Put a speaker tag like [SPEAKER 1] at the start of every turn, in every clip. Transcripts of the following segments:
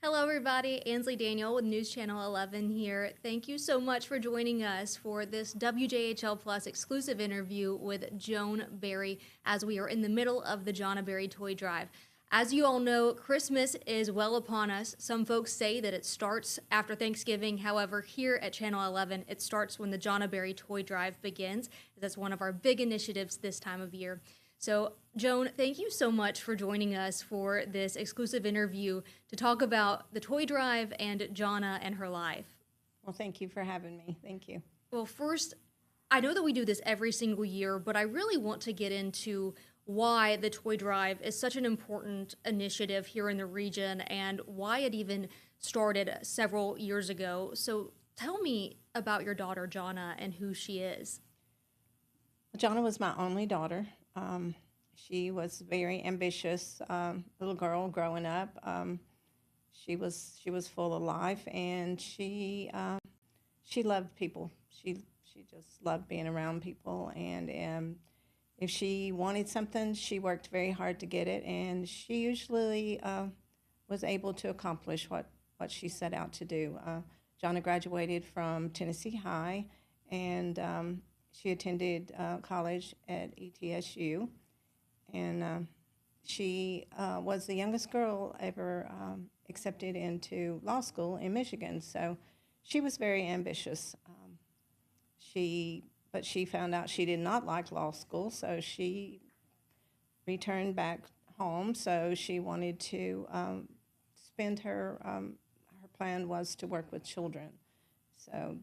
[SPEAKER 1] Hello, everybody. Ansley Daniel with News Channel 11 here. Thank you so much for joining us for this WJHL Plus exclusive interview with Joan Berry as we are in the middle of the Johnia Berry Toy Drive. As you all know, Christmas is well upon us. Some folks say that it starts after Thanksgiving. However, here at Channel 11, it starts when the Johnia Berry Toy Drive begins. That's one of our big initiatives this time of year. So, Joan, thank you so much for joining us for this exclusive interview to talk about the toy drive and Johnia and her life.
[SPEAKER 2] Well, thank you for having me. Thank you.
[SPEAKER 1] Well, first, I know that we do this every single year, but I really want to get into why the toy drive is such an important initiative here in the region and why it even started several years ago. So, tell me about your daughter, Johnia, and who she is.
[SPEAKER 2] Johnia was my only daughter. She was a very ambitious little girl growing up. She was full of life, and she loved people. She just loved being around people, and if she wanted something, she worked very hard to get it, and she usually was able to accomplish what she set out to do. Johnia graduated from Tennessee High, and she attended college at ETSU, and she was the youngest girl ever accepted into law school in Michigan. So she was very ambitious. But she found out she did not like law school, so she returned back home. So she wanted to spend her plan was to work with children. So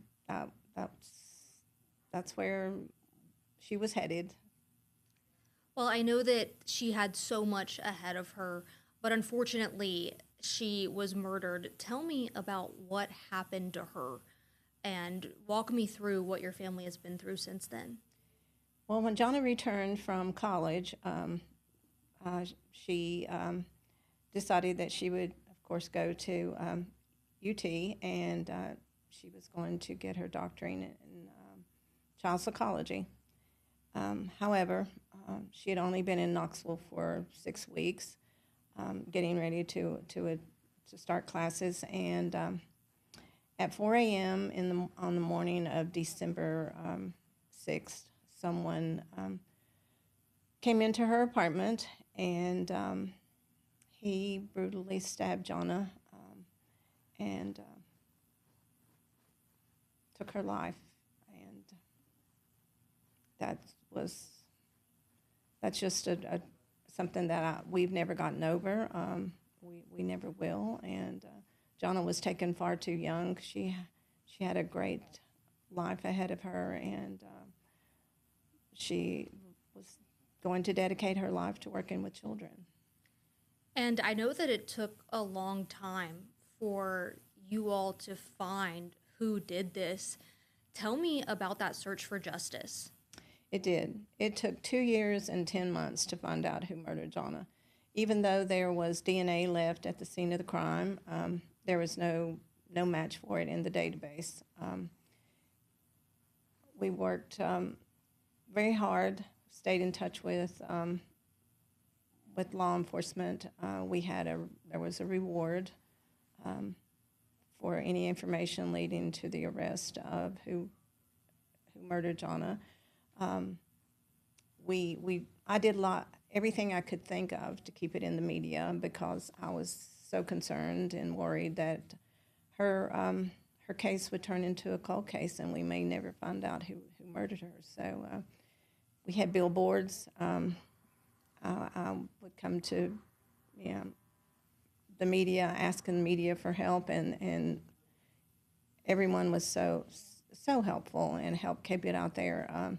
[SPEAKER 2] that's where she was headed.
[SPEAKER 1] Well, I know that she had so much ahead of her, but unfortunately, she was murdered. Tell me about what happened to her and walk me through what your family has been through since then.
[SPEAKER 2] Well, when Johnia returned from college, she decided that she would, of course, go to UT, and she was going to get her doctorate in child psychology. However, she had only been in Knoxville for 6 weeks, getting ready to start classes, and at 4 a.m. on the morning of December 6th, someone came into her apartment, and he brutally stabbed Johnia and took her life. And that's just something that we've never gotten over. We never will. And Johnia was taken far too young. She had a great life ahead of her, and she was going to dedicate her life to working with children.
[SPEAKER 1] And I know that it took a long time for you all to find who did this. Tell me about that search for justice.
[SPEAKER 2] It did. It took 2 years and 10 months to find out who murdered Johnia. Even though there was DNA left at the scene of the crime, there was no match for it in the database. We worked very hard, stayed in touch with law enforcement. There was a reward for any information leading to the arrest of who murdered Johnia. I did everything I could think of to keep it in the media because I was so concerned and worried that her case would turn into a cold case and we may never find out who murdered her. So we had billboards. I would come to the media, asking the media for help, and everyone was so helpful and helped keep it out there.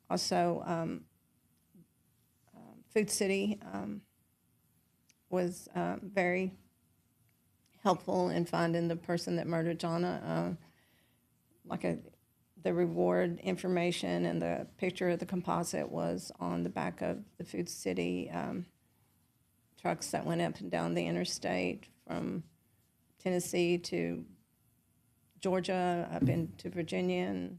[SPEAKER 2] Also, Food City was very helpful in finding the person that murdered Johnia. The reward information and the picture of the composite was on the back of the Food City trucks that went up and down the interstate from Tennessee to Georgia, up into Virginia, and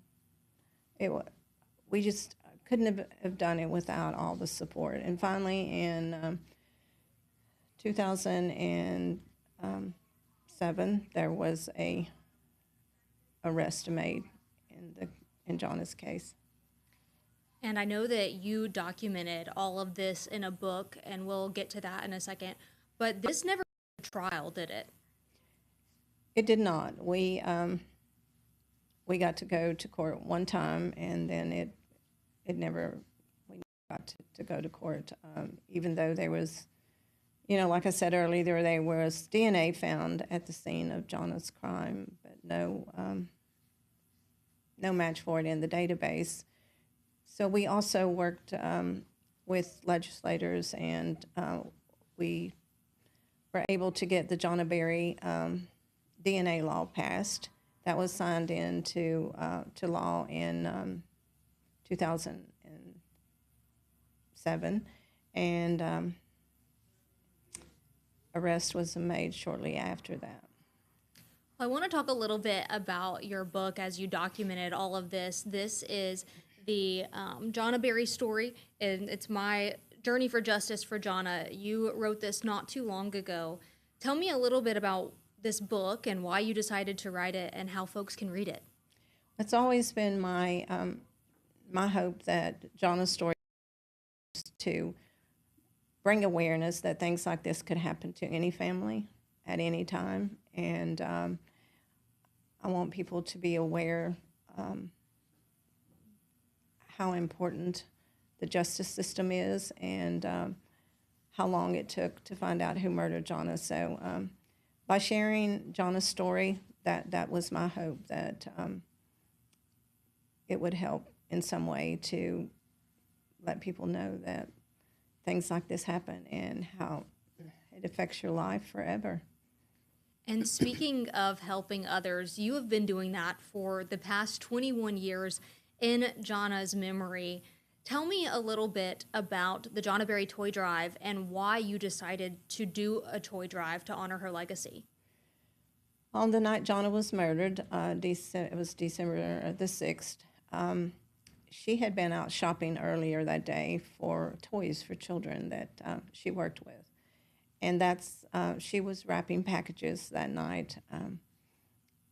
[SPEAKER 2] we just couldn't have done it without all the support. And finally, in 2000 and there was a arrest made in Johnia's case.
[SPEAKER 1] And I know that you documented all of this in a book, and we'll get to that in a second. But this never went to trial, did it?
[SPEAKER 2] It did not. We got to go to court one time, and then it never we never got to go to court. Even though there was, like I said earlier, there was DNA found at the scene of Johnia's crime, but no match for it in the database. So we also worked with legislators, and we were able to get the Johnia Berry DNA law passed. That was signed into to law in 2007, and arrest was made shortly after that.
[SPEAKER 1] I want to talk a little bit about your book as you documented all of this. This is the Johnia Berry story, and it's my journey for justice for Johnia. You wrote this not too long ago. Tell me a little bit about this book and why you decided to write it and how folks can read it.
[SPEAKER 2] It's always been my hope that Johnia's story is to bring awareness that things like this could happen to any family at any time, and I want people to be aware how important the justice system is, and how long it took to find out who murdered Johnia. So by sharing Johnia's story, that was my hope, that it would help in some way to let people know that things like this happen and how it affects your life forever.
[SPEAKER 1] And speaking of helping others, you have been doing that for the past 21 years in Johnia's memory. Tell me a little bit about the Johnia Berry Toy Drive and why you decided to do a toy drive to honor her legacy.
[SPEAKER 2] On the night Johnia was murdered, it was December the 6th, she had been out shopping earlier that day for toys for children that she worked with. And she was wrapping packages that night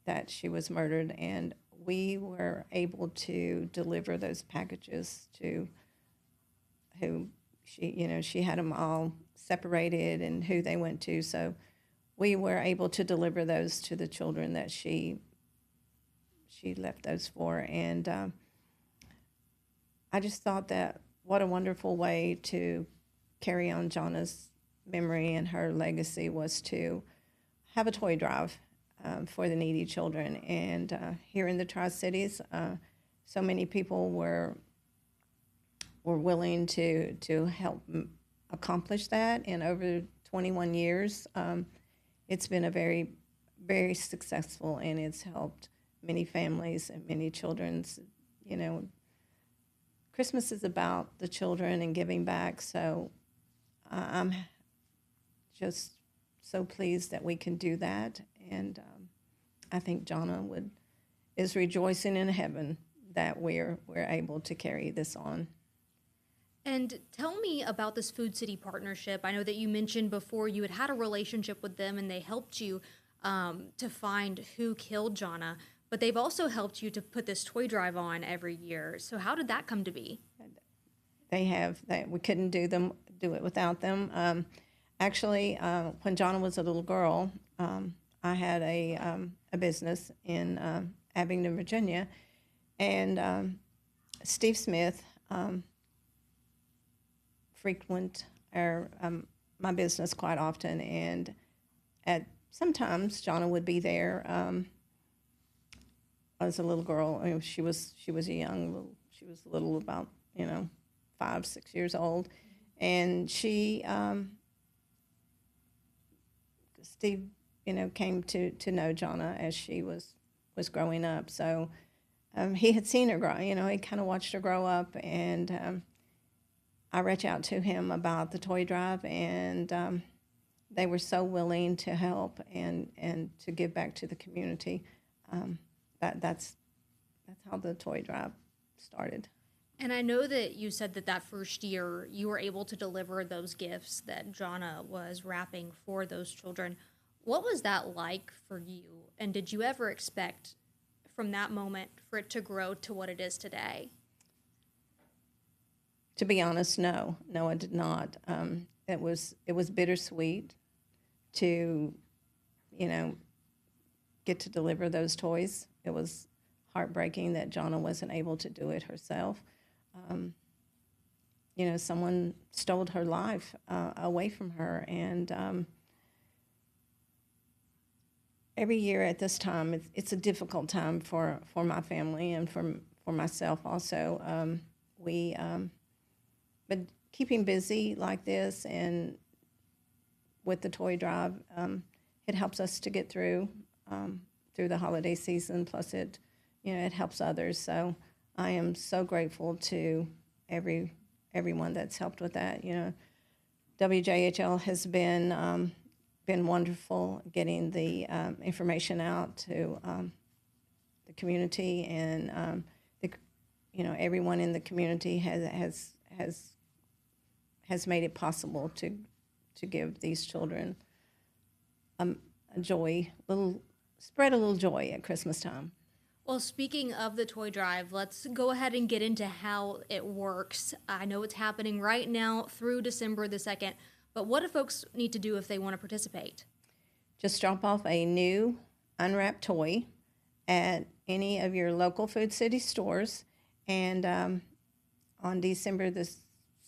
[SPEAKER 2] that she was murdered, and we were able to deliver those packages to who she had them all separated and who they went to. So we were able to deliver those to the children that she left those for. And I just thought that what a wonderful way to carry on Johnia's memory and her legacy was to have a toy drive for the needy children. And here in the Tri-Cities, so many people were willing to help accomplish that. And over 21 years, it's been a very, very successful, and it's helped many families and many children's, Christmas is about the children and giving back. So I'm just so pleased that we can do that. And I think Johnia is rejoicing in heaven that we're able to carry this on.
[SPEAKER 1] And tell me about this Food City partnership. I know that you mentioned before you had a relationship with them and they helped you to find who killed Johnia, but they've also helped you to put this toy drive on every year. So how did that come to be?
[SPEAKER 2] We couldn't do it without them. Actually, when Johnia was a little girl, I had a business in Abingdon, Virginia, and Steve Smith frequent my business quite often, and sometimes Johnia would be there. As a little girl, she was a little about 5, 6 years old, and Steve came to know Johnia as she was growing up. So he had seen her grow. He kind of watched her grow up, and I reached out to him about the toy drive, and they were so willing to help and to give back to the community. That's how the toy drive started.
[SPEAKER 1] And I know that you said that first year you were able to deliver those gifts that Johnia was wrapping for those children. What was that like for you? And did you ever expect from that moment for it to grow to what it is today?
[SPEAKER 2] To be honest, no, I did not. It was bittersweet to, you know, get to deliver those toys. It was heartbreaking that Jonna wasn't able to do it herself. Um, Someone stole her life away from her, and every year at this time, it's a difficult time for my family and for myself also. But keeping busy like this and with the toy drive, it helps us to get through the holiday season. Plus, it helps others. So I am so grateful to everyone that's helped with that. WJHL has been wonderful getting the information out to the community, and everyone in the community has made it possible to give these children a joy, spread a little joy at Christmas time.
[SPEAKER 1] Well, speaking of the toy drive, let's go ahead and get into how it works. I know it's happening right now through December the 2nd, but what do folks need to do if they want to participate?
[SPEAKER 2] Just drop off a new unwrapped toy at any of your local Food City stores, and on December the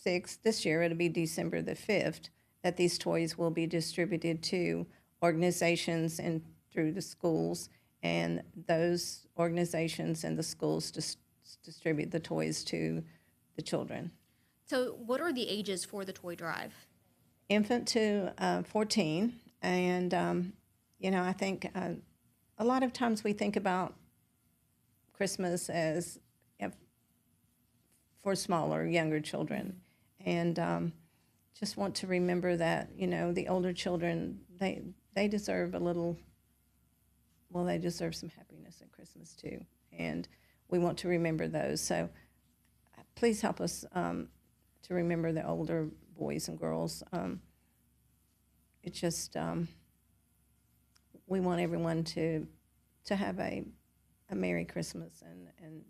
[SPEAKER 2] 6th, this year it'll be December the 5th, that these toys will be distributed to organizations and through the schools, and those organizations and the schools distribute the toys to the children.
[SPEAKER 1] So, what are the ages for the toy drive?
[SPEAKER 2] Infant to 14, and I think a lot of times we think about Christmas as for smaller, younger children, and just want to remember that the older children, they deserve a little. Well, they deserve some happiness at Christmas too, and we want to remember those. So please help us to remember the older boys and girls. It's just we want everyone to have a Merry Christmas and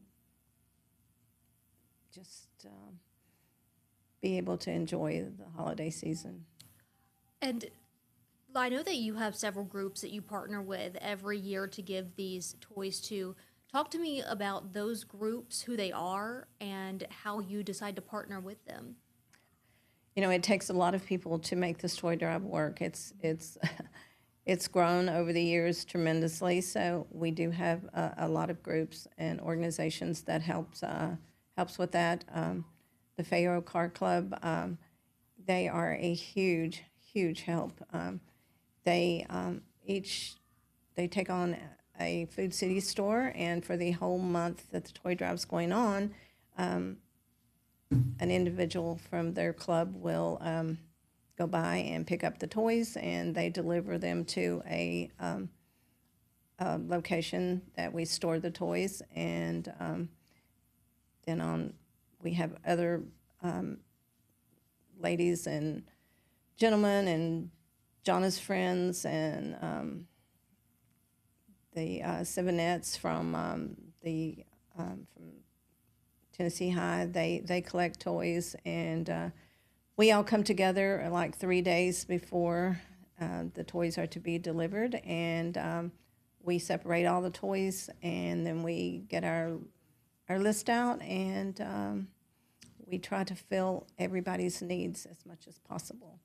[SPEAKER 2] just be able to enjoy the holiday season.
[SPEAKER 1] And I know that you have several groups that you partner with every year to give these toys to. Talk to me about those groups, who they are, and how you decide to partner with them.
[SPEAKER 2] It takes a lot of people to make this toy drive work. It's grown over the years tremendously. So we do have a lot of groups and organizations that helps with that. The Fayette Car Club, they are a huge help. They take on a Food City store, and for the whole month that the toy drive's going on, an individual from their club will go by and pick up the toys, and they deliver them to a location that we store the toys, and then we have other ladies and gentlemen and Jonna's friends and the Sevenettes from Tennessee High. They collect toys, and we all come together like 3 days before the toys are to be delivered, and we separate all the toys, and then we get our list out, and we try to fill everybody's needs as much as possible.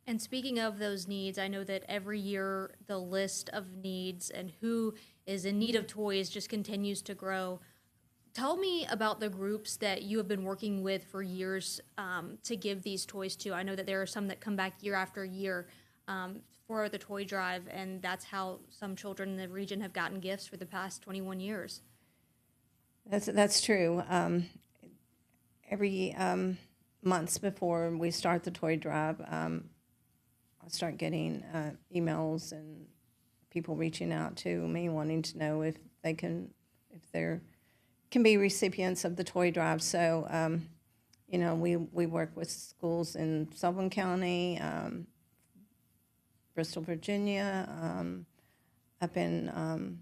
[SPEAKER 1] And speaking of those needs, I know that every year the list of needs and who is in need of toys just continues to grow. Tell me about the groups that you have been working with for years to give these toys to. I know that there are some that come back year after year for the toy drive, and that's how some children in the region have gotten gifts for the past 21 years.
[SPEAKER 2] That's true. Every months before we start the toy drive, I start getting emails and people reaching out to me wanting to know if they can be recipients of the toy drive. So, we work with schools in Sullivan County, Bristol, Virginia, up in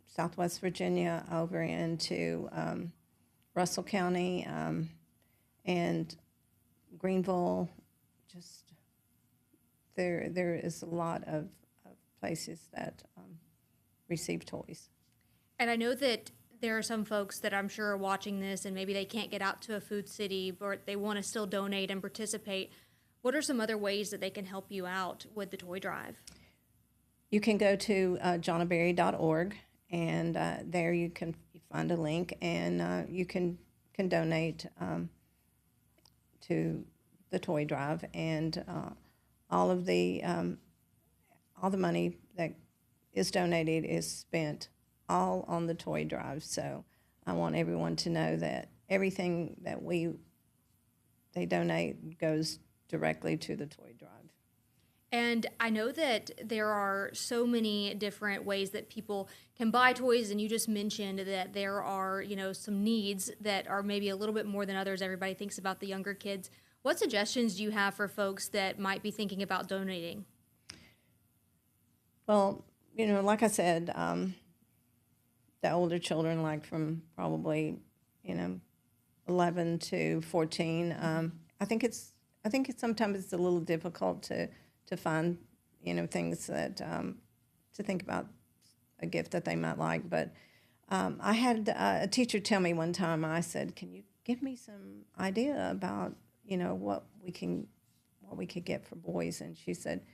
[SPEAKER 2] Southwest Virginia, over into Russell County, and Greenville. Just there is a lot of places that receive toys.
[SPEAKER 1] And I know that there are some folks that I'm sure are watching this and maybe they can't get out to a food city, but they want to still donate and participate. What are some other ways that they can help you out with the toy drive?
[SPEAKER 2] You can go to johnaberry.org, and there you can find a link, and you can donate to the toy drive, and all the money that is donated is spent all on the toy drive. So I want everyone to know that everything that they donate goes directly to the toy drive.
[SPEAKER 1] And I know that there are so many different ways that people can buy toys, and you just mentioned that there are, some needs that are maybe a little bit more than others. Everybody thinks about the younger kids. What suggestions do you have for folks that might be thinking about donating?
[SPEAKER 2] Well, like I said, the older children, like from probably, 11 to 14, I think it's sometimes it's a little difficult to find, things that to think about a gift that they might like. But I had a teacher tell me one time. I said, "Can you give me some idea about, what we could get for boys?" And she said,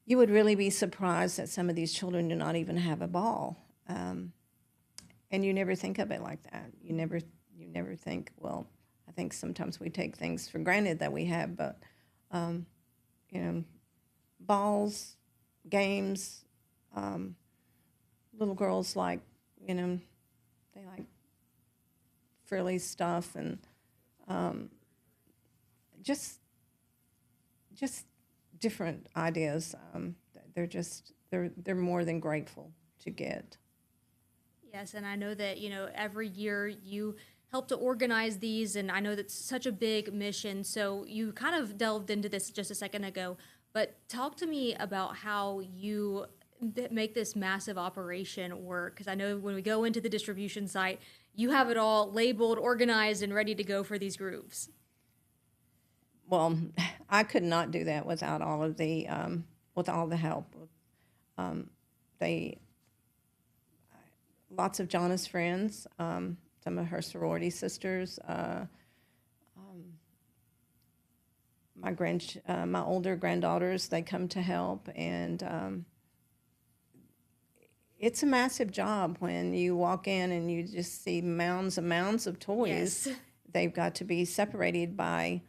[SPEAKER 2] "You would really be surprised that some of these children do not even have a ball." And you never think of it like that. You never think, well, I think sometimes we take things for granted that we have, but balls, games, little girls like, they like frilly stuff, and just different ideas. They're more than grateful to get.
[SPEAKER 1] Yes, and I know that, every year you help to organize these, and I know that's such a big mission. So you kind of delved into this just a second ago, but talk to me about how you make this massive operation work, because I know when we go into the distribution site, you have it all labeled, organized, and ready to go for these groups.
[SPEAKER 2] Well, I could not do that without all of with all the help. Lots of Johnia's friends, some of her sorority sisters, my older granddaughters, they come to help, and it's a massive job when you walk in and you just see mounds and mounds of toys.
[SPEAKER 1] Yes.
[SPEAKER 2] They've got to be separated by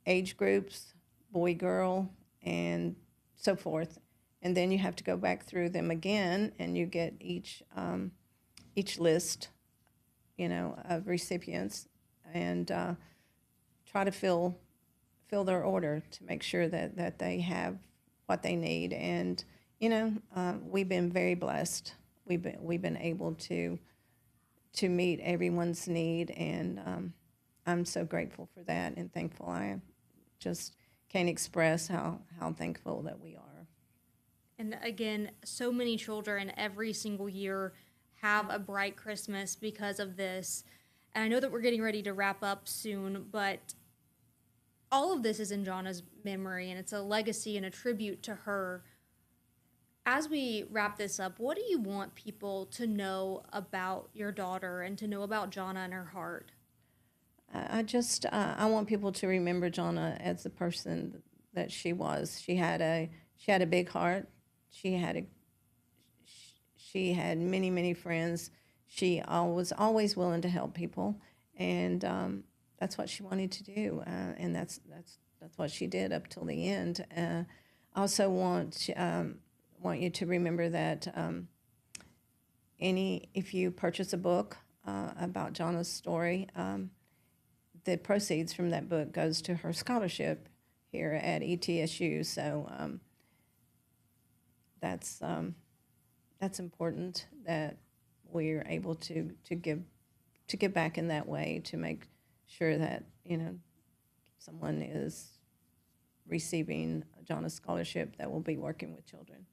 [SPEAKER 2] age groups, boy, girl, and so forth. And then you have to go back through them again, and you get each list, of recipients, and try to fill their order to make sure that they have what they need. And we've been very blessed. We've been able to meet everyone's need, and I'm so grateful for that and thankful. I just can't express how thankful that we are.
[SPEAKER 1] And again, so many children every single year have a bright Christmas because of this. And I know that we're getting ready to wrap up soon, but all of this is in Johnia's memory, and it's a legacy and a tribute to her. As we wrap this up, what do you want people to know about your daughter and to know about Johnia and her heart?
[SPEAKER 2] I want people to remember Johnia as the person that she was. She had a big heart. She had many, many friends. She was always willing to help people, and that's what she wanted to do, and that's what she did up till the end. I also want you to remember that if you purchase a book about Johnia's story, the proceeds from that book goes to her scholarship here at ETSU. So that's important that we're able to give back in that way, to make sure that someone is receiving a Johnia scholarship that will be working with children.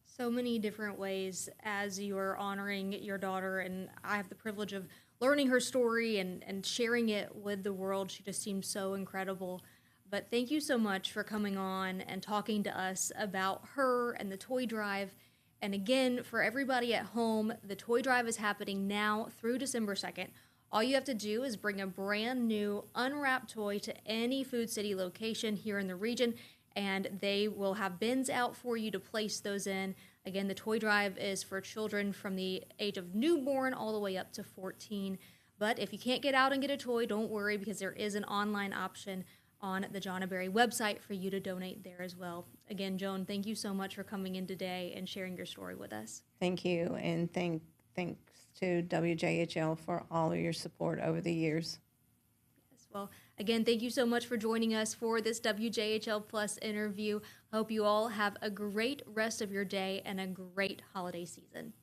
[SPEAKER 1] So many different ways as you are honoring your daughter, and I have the privilege of learning her story and sharing it with the world. She just seems so incredible. But thank you so much for coming on and talking to us about her and the toy drive. And again, for everybody at home, the toy drive is happening now through December 2nd. All you have to do is bring a brand new unwrapped toy to any Food City location here in the region, and they will have bins out for you to place those in. Again, the toy drive is for children from the age of newborn all the way up to 14. But if you can't get out and get a toy, don't worry, because there is an online option on the Johnia Berry website for you to donate there as well. Again, Joan, thank you so much for coming in today and sharing your story with us.
[SPEAKER 2] Thank you, and thanks to WJHL for all of your support over the years.
[SPEAKER 1] Well, again, thank you so much for joining us for this WJHL Plus interview. Hope you all have a great rest of your day and a great holiday season.